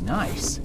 nice.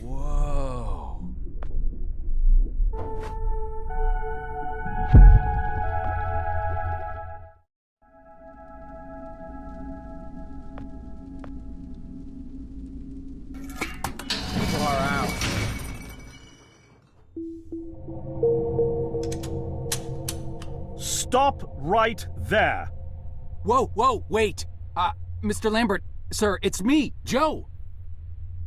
Whoa. People are out. Stop right there! Whoa, wait! Mr. Lambert, sir, it's me, Joe!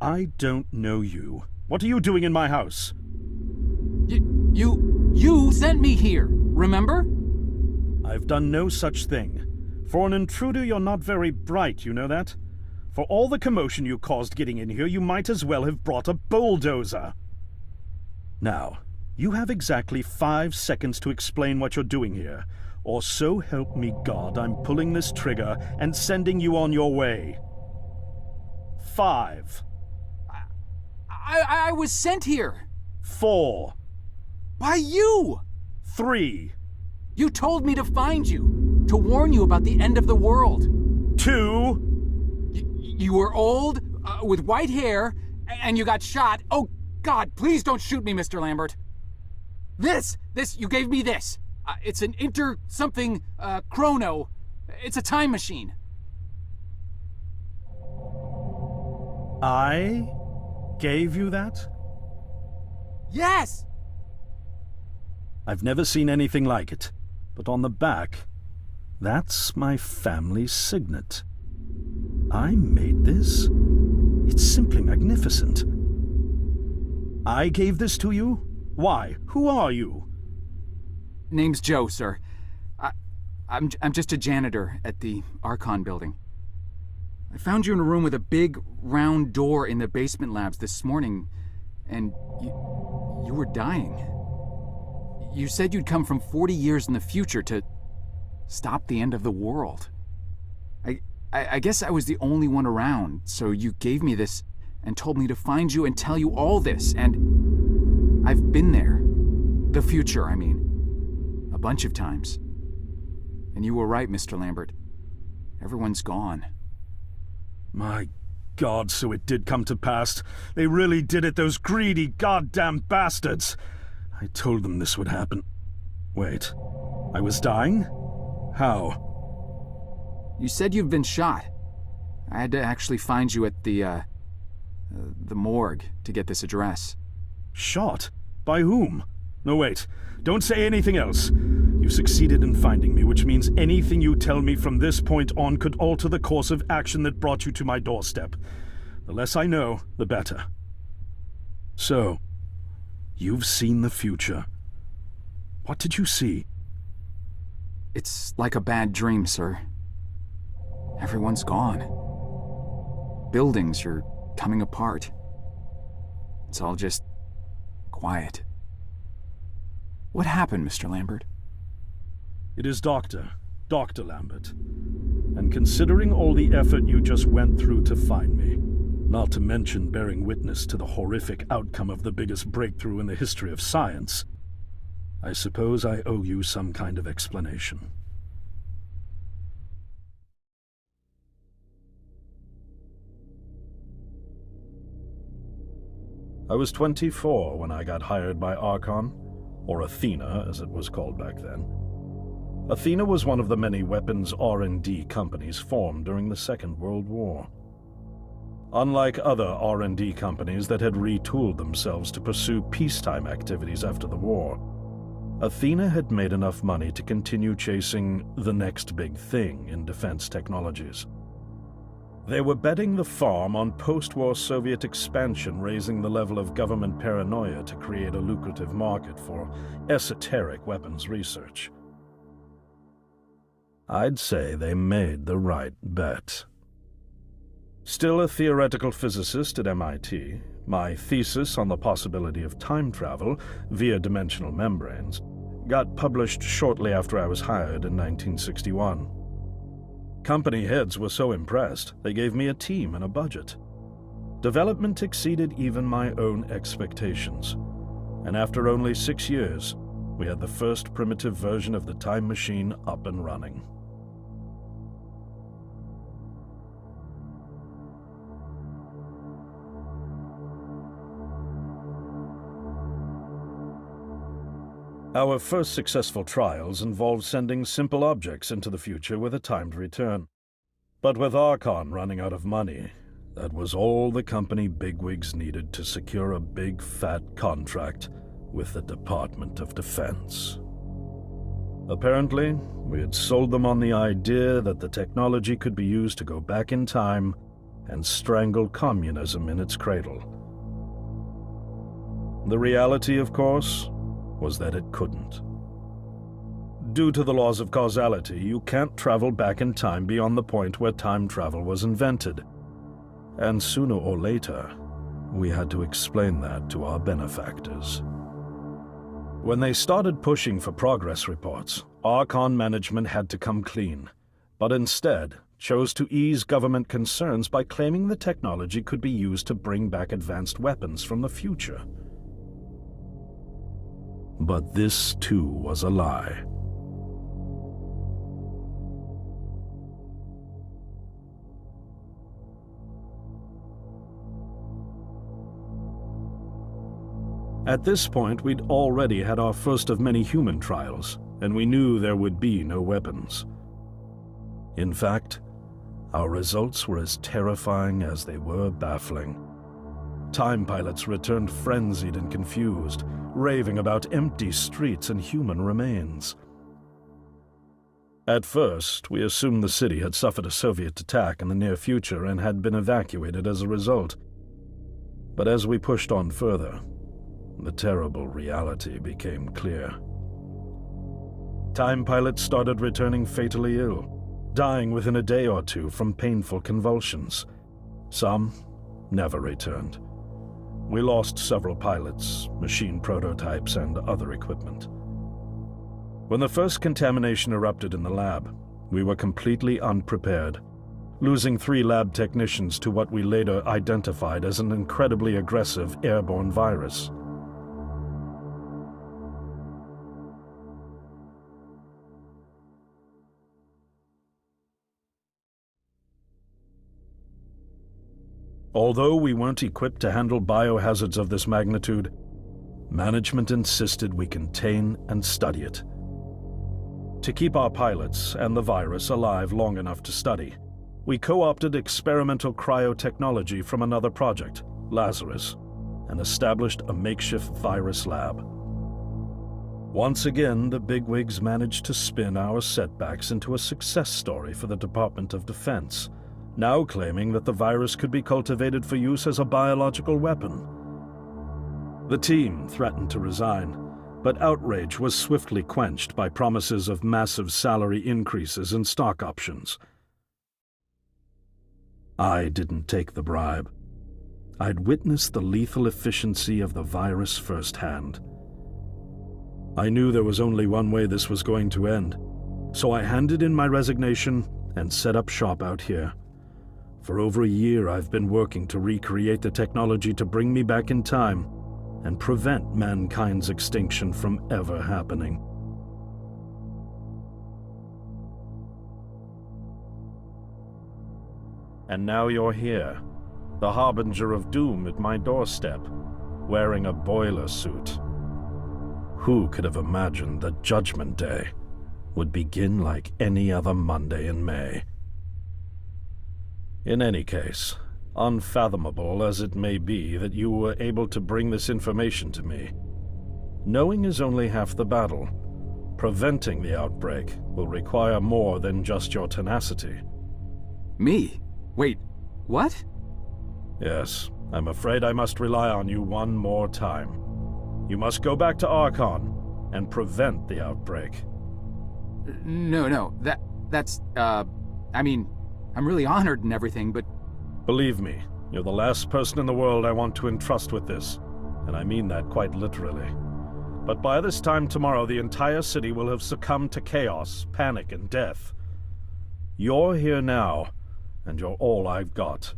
I don't know you. What are you doing in my house? You sent me here, remember? I've done no such thing. For an intruder, you're not very bright, you know that? For all the commotion you caused getting in here, you might as well have brought a bulldozer. Now, you have exactly 5 seconds to explain what you're doing here, or so help me God, I'm pulling this trigger and sending you on your way. 5. I was sent here. 4. By you! 3. You told me to find you, to warn you about the end of the world. 2. You were old, with white hair, and you got shot. Oh, God, please don't shoot me, Mr. Lambert. This, you gave me this. It's an something chrono. It's a time machine. I gave you that? Yes! I've never seen anything like it, but on the back, that's my family signet. I made this? It's simply magnificent. I gave this to you? Why? Who are you? Name's Joe, sir. I'm just a janitor at the Archon building. I found you in a room with a big, round door in the basement labs this morning, and you were dying. You said you'd come from 40 years in the future to stop the end of the world. I guess I was the only one around, so you gave me this and told me to find you and tell you all this, and I've been there. The future, I mean. A bunch of times. And you were right, Mr. Lambert. Everyone's gone. My God, so it did come to pass. They really did it, those greedy goddamn bastards. I told them this would happen. Wait, I was dying? How? You said you've been shot. I had to actually find you at the morgue to get this address. Shot? By whom? No, wait. Don't say anything else. You succeeded in finding me, which means anything you tell me from this point on could alter the course of action that brought you to my doorstep. The less I know, the better. So, you've seen the future. What did you see? It's like a bad dream, sir. Everyone's gone. Buildings are coming apart. It's all just quiet. What happened, Mr. Lambert? It is Dr. Lambert. And considering all the effort you just went through to find me, not to mention bearing witness to the horrific outcome of the biggest breakthrough in the history of science, I suppose I owe you some kind of explanation. I was 24 when I got hired by Archon, or Athena as it was called back then. Athena was one of the many weapons R&D companies formed during the Second World War. Unlike other R&D companies that had retooled themselves to pursue peacetime activities after the war, Athena had made enough money to continue chasing the next big thing in defense technologies. They were betting the farm on post-war Soviet expansion, raising the level of government paranoia to create a lucrative market for esoteric weapons research. I'd say they made the right bet. Still a theoretical physicist at MIT, my thesis on the possibility of time travel via dimensional membranes got published shortly after I was hired in 1961. Company heads were so impressed, they gave me a team and a budget. Development exceeded even my own expectations, and after only 6 years, we had the first primitive version of the time machine up and running. Our first successful trials involved sending simple objects into the future with a timed return. But with Archon running out of money, that was all the company bigwigs needed to secure a big fat contract with the Department of Defense. Apparently, we had sold them on the idea that the technology could be used to go back in time and strangle communism in its cradle. The reality, of course, was that it couldn't. Due to the laws of causality, you can't travel back in time beyond the point where time travel was invented. And sooner or later, we had to explain that to our benefactors. When they started pushing for progress reports, Archon management had to come clean, but instead chose to ease government concerns by claiming the technology could be used to bring back advanced weapons from the future. But this, too, was a lie. At this point, we'd already had our first of many human trials, and we knew there would be no weapons. In fact, our results were as terrifying as they were baffling. Time pilots returned frenzied and confused, raving about empty streets and human remains. At first, we assumed the city had suffered a Soviet attack in the near future and had been evacuated as a result. But as we pushed on further, the terrible reality became clear. Time pilots started returning fatally ill, dying within a day or two from painful convulsions. Some never returned. We lost several pilots, machine prototypes, and other equipment. When the first contamination erupted in the lab, we were completely unprepared, losing 3 lab technicians to what we later identified as an incredibly aggressive airborne virus. Although we weren't equipped to handle biohazards of this magnitude, management insisted we contain and study it. To keep our pilots and the virus alive long enough to study, we co-opted experimental cryotechnology from another project, Lazarus, and established a makeshift virus lab. Once again, the bigwigs managed to spin our setbacks into a success story for the Department of Defense, now claiming that the virus could be cultivated for use as a biological weapon. The team threatened to resign, but outrage was swiftly quenched by promises of massive salary increases and stock options. I didn't take the bribe. I'd witnessed the lethal efficiency of the virus firsthand. I knew there was only one way this was going to end, so I handed in my resignation and set up shop out here. For over a year, I've been working to recreate the technology to bring me back in time and prevent mankind's extinction from ever happening. And now you're here, the harbinger of doom at my doorstep, wearing a boiler suit. Who could have imagined that Judgment Day would begin like any other Monday in May? In any case, unfathomable as it may be that you were able to bring this information to me, knowing is only half the battle. Preventing the outbreak will require more than just your tenacity. Me? Wait, what? Yes, I'm afraid I must rely on you one more time. You must go back to Archon and prevent the outbreak. No, that's, I mean, I'm really honored and everything, but... Believe me, you're the last person in the world I want to entrust with this, and I mean that quite literally. But by this time tomorrow, the entire city will have succumbed to chaos, panic, and death. You're here now, and you're all I've got.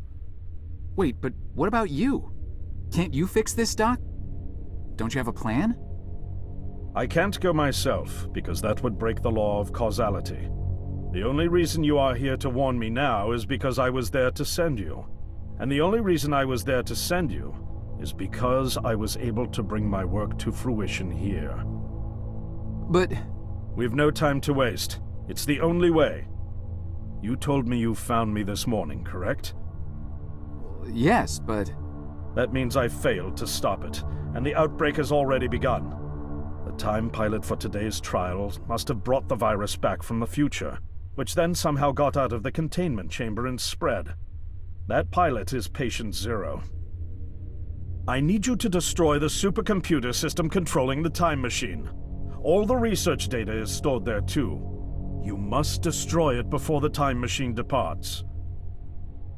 Wait, but what about you? Can't you fix this, Doc? Don't you have a plan? I can't go myself, because that would break the law of causality. The only reason you are here to warn me now is because I was there to send you. And the only reason I was there to send you is because I was able to bring my work to fruition here. But... We've no time to waste. It's the only way. You told me you found me this morning, correct? Yes, but... That means I failed to stop it, and the outbreak has already begun. The time pilot for today's trial must have brought the virus back from the future, which then somehow got out of the containment chamber and spread. That pilot is Patient Zero. I need you to destroy the supercomputer system controlling the time machine. All the research data is stored there too. You must destroy it before the time machine departs.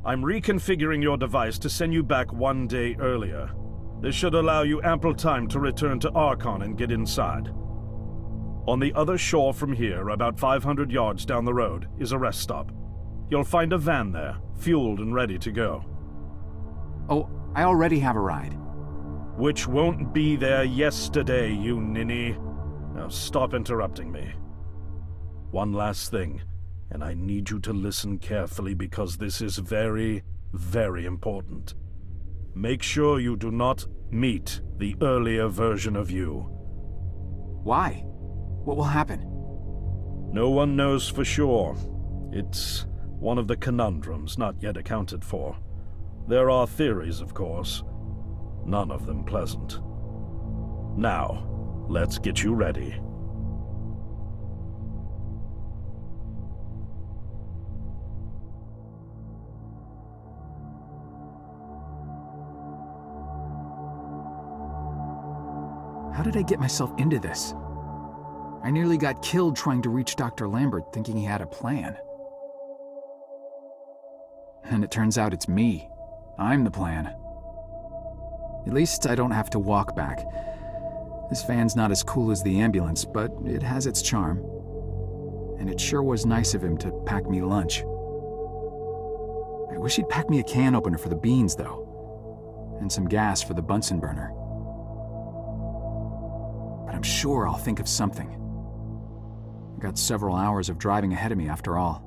I'm reconfiguring your device to send you back 1 day earlier. This should allow you ample time to return to Archon and get inside. On the other shore from here, about 500 yards down the road, is a rest stop. You'll find a van there, fueled and ready to go. Oh, I already have a ride. Which won't be there yesterday, you ninny. Now stop interrupting me. One last thing, and I need you to listen carefully because this is very, very important. Make sure you do not meet the earlier version of you. Why? What will happen? No one knows for sure. It's one of the conundrums not yet accounted for. There are theories, of course. None of them pleasant. Now, let's get you ready. How did I get myself into this? I nearly got killed trying to reach Dr. Lambert thinking he had a plan. And it turns out it's me. I'm the plan. At least I don't have to walk back. This van's not as cool as the ambulance, but it has its charm. And it sure was nice of him to pack me lunch. I wish he'd pack me a can opener for the beans, though. And some gas for the Bunsen burner. But I'm sure I'll think of something. I've got several hours of driving ahead of me after all.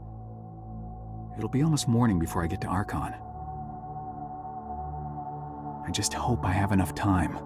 It'll be almost morning before I get to Archon. I just hope I have enough time.